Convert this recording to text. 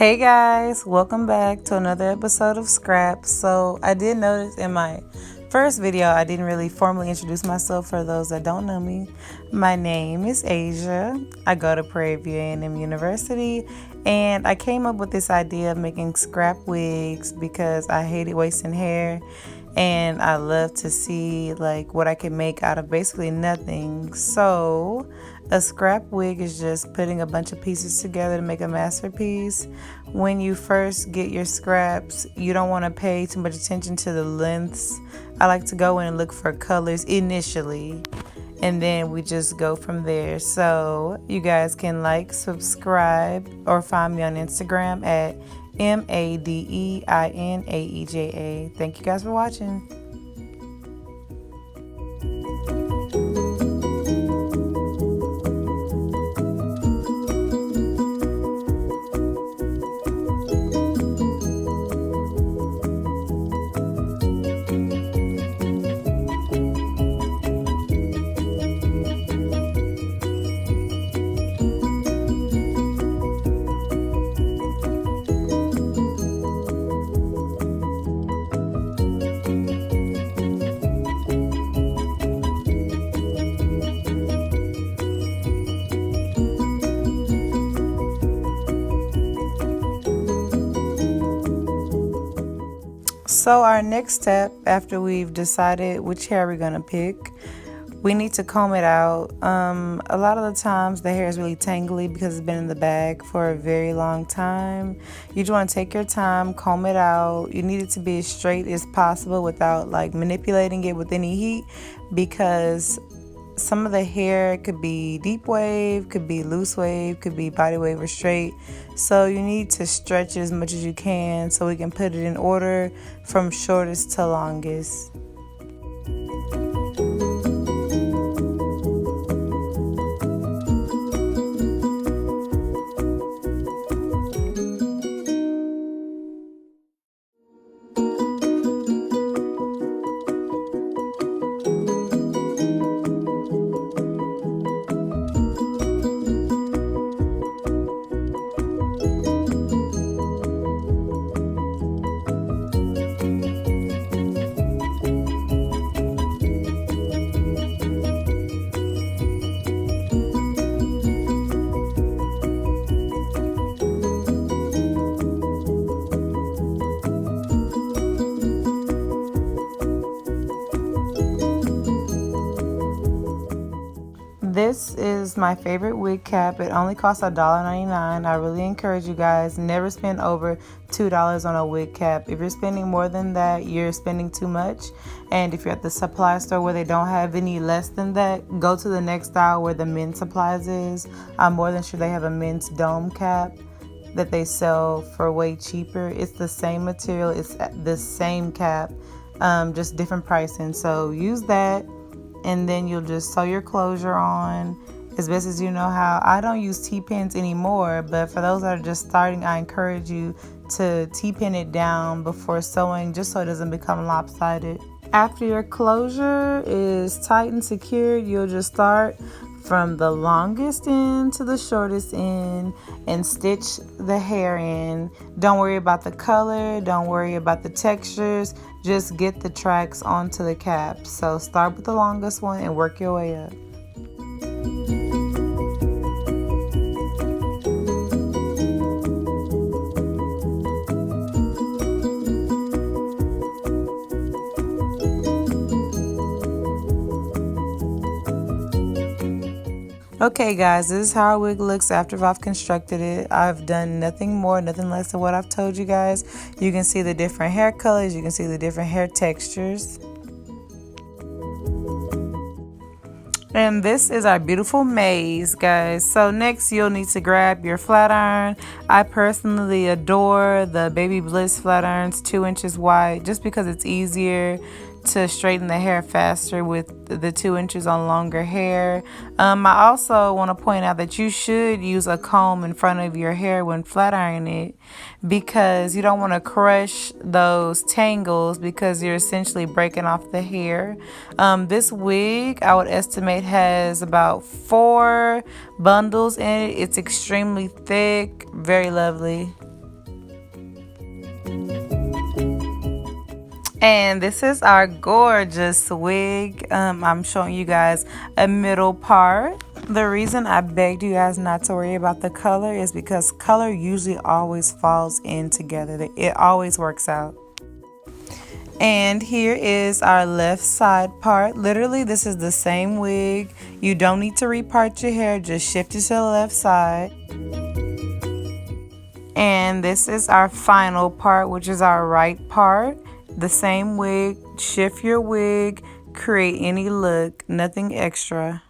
Hey guys, welcome back to another episode of Scraps. So I did notice in my first video I didn't really formally introduce myself. For those that don't know me, my name is Asia. I go to Prairie View A&M University, and I came up with this idea of making scrap wigs because I hated wasting hair, and I love to see like what I can make out of basically nothing. So a scrap wig is just putting a bunch of pieces together to make a masterpiece. When you first get your scraps, you don't want to pay too much attention to the lengths. I like to go in and look for colors initially, and then we just go from there. So you guys can like, subscribe, or find me on Instagram at MADEINAEJA. Thank you guys for watching. So our next step, after we've decided which hair we're gonna pick, we need to comb it out. A lot of the times the hair is really tangly because it's been in the bag for a very long time. You just want to take your time, comb it out. You need it to be as straight as possible without like manipulating it with any heat, because some of the hair could be deep wave, could be loose wave, could be body wave or straight. So you need to stretch it as much as you can so we can put it in order from shortest to longest. This is my favorite wig cap. It only costs $1.99. I really encourage you guys, never spend over $2 on a wig cap. If you're spending more than that, you're spending too much. And if you're at the supply store where they don't have any less than that, go to the next aisle where the men's supplies is. I'm more than sure they have a men's dome cap that they sell for way cheaper. It's the same material, it's the same cap, just different pricing. So use that, and then you'll just sew your closure on as best as you know how. I don't use T-pins anymore, but for those that are just starting, I encourage you to T-pin it down before sewing, just so it doesn't become lopsided. After your closure is tight and secured, you'll just start from the longest end to the shortest end and stitch the hair in. Don't worry about the color, don't worry about the textures, just get the tracks onto the cap. So start with the longest one and work your way up. Okay guys, this is how our wig looks after I've constructed it. I've done nothing more, nothing less than what I've told you guys. You can see the different hair colors, you can see the different hair textures. And this is our beautiful maze, guys. So next you'll need to grab your flat iron. I personally adore the Baby Bliss flat irons, 2 inches wide, just because it's easier to straighten the hair faster with the 2 inches on longer hair. I also want to point out that you should use a comb in front of your hair when flat ironing it, because you don't want to crush those tangles, because you're essentially breaking off the hair. This wig, I would estimate, has about 4 bundles in it. It's extremely thick, very lovely. And this is our gorgeous wig. I'm showing you guys a middle part. The reason I begged you guys not to worry about the color is because color usually always falls in together. It always works out. And here is our left side part. Literally, this is the same wig. You don't need to repart your hair, just shift it to the left side. And this is our final part, which is our right part. The same wig, shift your wig, create any look, nothing extra.